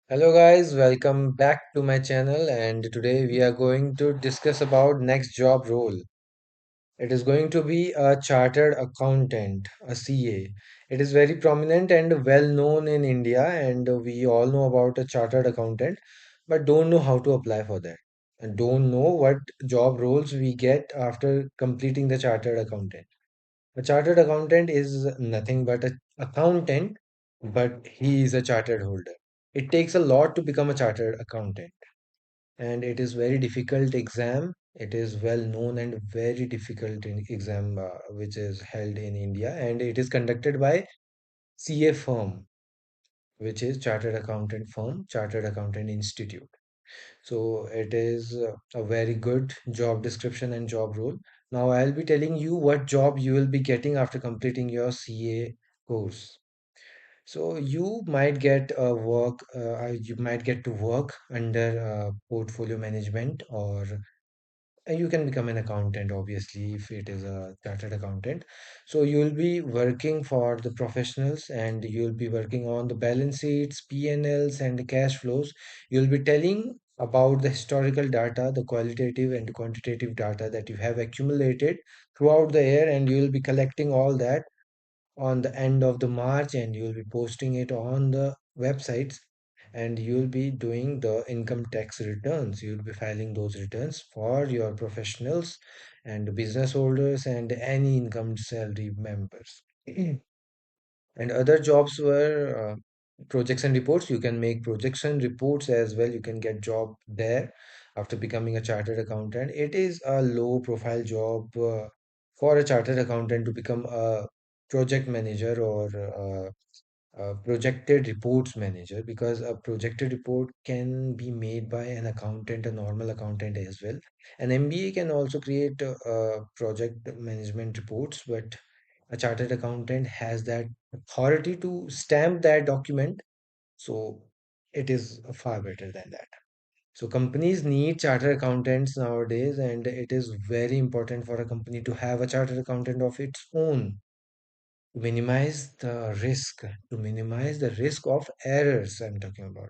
Hello guys, welcome back to my channel and today we are going to discuss about next job role. It is going to be a chartered accountant, a CA. It is very prominent and well known in India and we all know about a chartered accountant but don't know how to apply for that and don't know what job roles we get after completing the chartered accountant. A chartered accountant is nothing but an accountant, but he is a chartered holder. It takes a lot to become a chartered accountant, and it is very difficult exam. It is well known and very difficult exam which is held in India, and it is conducted by CA firm, which is Chartered Accountant Firm, Chartered Accountant Institute. So it is a very good job description and job role. Now I'll be telling you what job you will be getting after completing your CA course. So you might get you might get to work under portfolio management, or you can become an accountant, obviously, if it is a chartered accountant. So you'll be working for the professionals and you'll be working on the balance sheets, P&Ls, and the cash flows. You'll be telling about the historical data, the qualitative and quantitative data that you have accumulated throughout the year, and you'll be collecting all that on the end of the March and you'll be posting it on the websites, and you'll be doing the income tax returns. You'll be filing those returns for your professionals and business holders and any income salary members. And other jobs were projects and reports. You can make projects and reports as well. You can get job there after becoming a chartered accountant. It is a low profile job for a chartered accountant to become a project manager or a projected reports manager, because a projected report can be made by an accountant, a normal accountant as well. An MBA can also create project management reports, but a chartered accountant has that authority to stamp that document. So it is far better than that. So companies need chartered accountants nowadays, and it is very important for a company to have a chartered accountant of its own to minimize the risk of errors I'm talking about.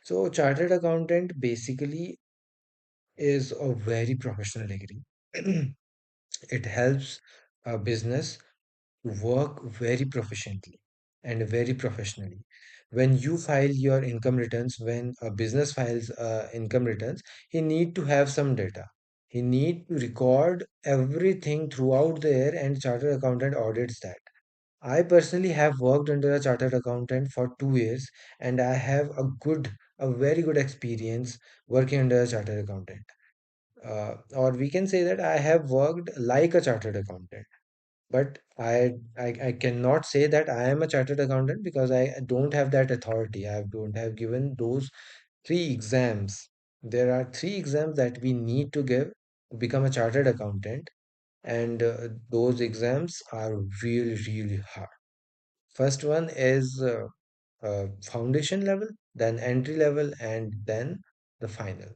So chartered accountant basically is a very professional degree. It helps a business work very proficiently and very professionally. When you file your income returns, when a business files income returns, he need to have some data. He need to record everything throughout the year, and chartered accountant audits that. I personally have worked under a chartered accountant for 2 years, and I have a very good experience working under a chartered accountant. Or we can say that I have worked like a chartered accountant, but I cannot say that I am a chartered accountant because I don't have that authority. I don't have given those three exams. There are three exams that we need to give to become a chartered accountant, and those exams are really, really hard. First one is foundation level, then entry level, and then the final.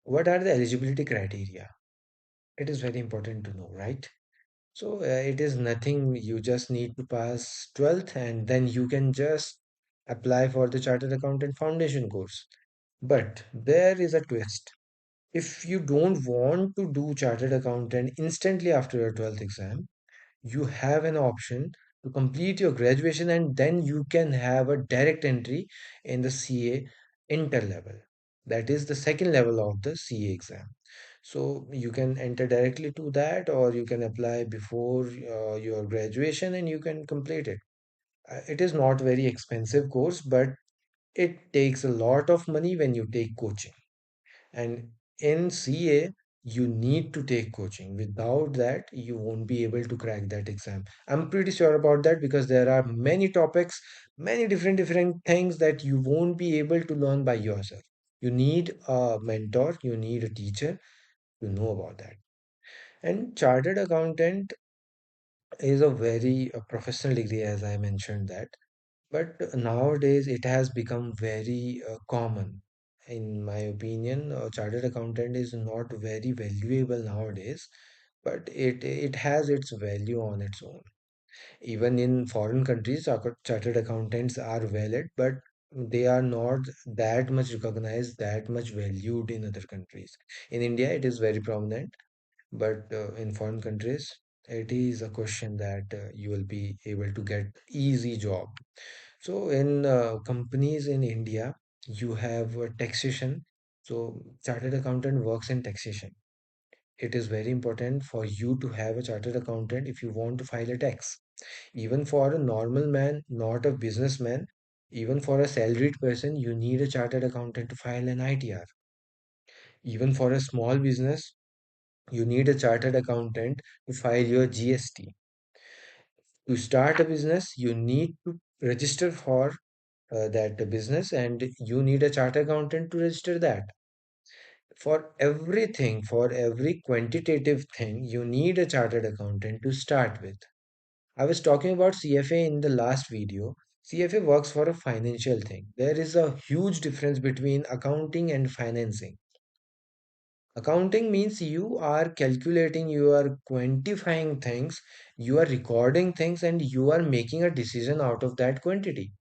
What are the eligibility criteria? It is very important to know, right? So it is nothing. You just need to pass 12th and then you can just apply for the Chartered Accountant Foundation course. But there is a twist. If you don't want to do Chartered Accountant instantly after your 12th exam, you have an option to complete your graduation and then you can have a direct entry in the CA inter level. That is the second level of the CA exam. So you can enter directly to that, or you can apply before your graduation and you can complete it. It is not very expensive course, but it takes a lot of money when you take coaching. And in CA, you need to take coaching. Without that, you won't be able to crack that exam. I'm pretty sure about that because there are many topics, many different things that you won't be able to learn by yourself. You need a mentor, you need a teacher to know about that. And chartered accountant is a very professional degree, as I mentioned that. But nowadays, it has become very common. In my opinion, a chartered accountant is not very valuable nowadays, but it has its value on its own. Even in foreign countries, chartered accountants are valid, but they are not that much recognized, that much valued in other countries. In India, it is very prominent, but in foreign countries, it is a question that you will be able to get easy job. So in companies in India, you have taxation. So chartered accountant works in taxation. It is very important for you to have a chartered accountant if you want to file a tax. Even for a normal man, not a businessman, even for a salaried person, you need a chartered accountant to file an ITR. Even for a small business, you need a chartered accountant to file your GST. To start a business, you need to register for that business, and you need a chartered accountant to register that. For everything, for every quantitative thing, you need a chartered accountant to start with. I was talking about CFA in the last video. CFA works for a financial thing. There is a huge difference between accounting and financing. Accounting means you are calculating, you are quantifying things, you are recording things, and you are making a decision out of that quantity.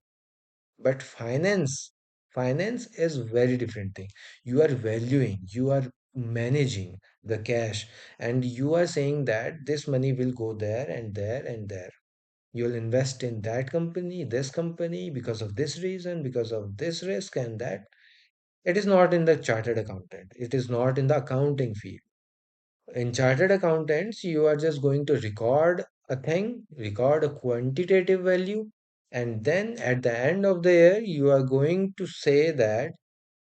But finance is very different thing. You are valuing, you are managing the cash, and you are saying that this money will go there and there and there. You'll invest in that company, this company, because of this reason, because of this risk and that. It is not in the chartered accountant. It is not in the accounting field. In chartered accountants, you are just going to record a thing, record a quantitative value, and then at the end of the year, you are going to say that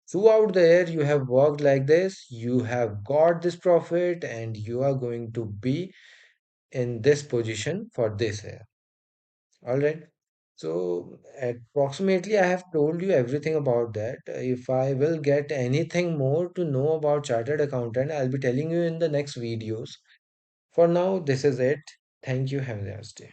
throughout the year you have worked like this, you have got this profit, and you are going to be in this position for this year. All right. So, approximately, I have told you everything about that. If I will get anything more to know about chartered accountant, I'll be telling you in the next videos. For now, this is it. Thank you. Have a nice day.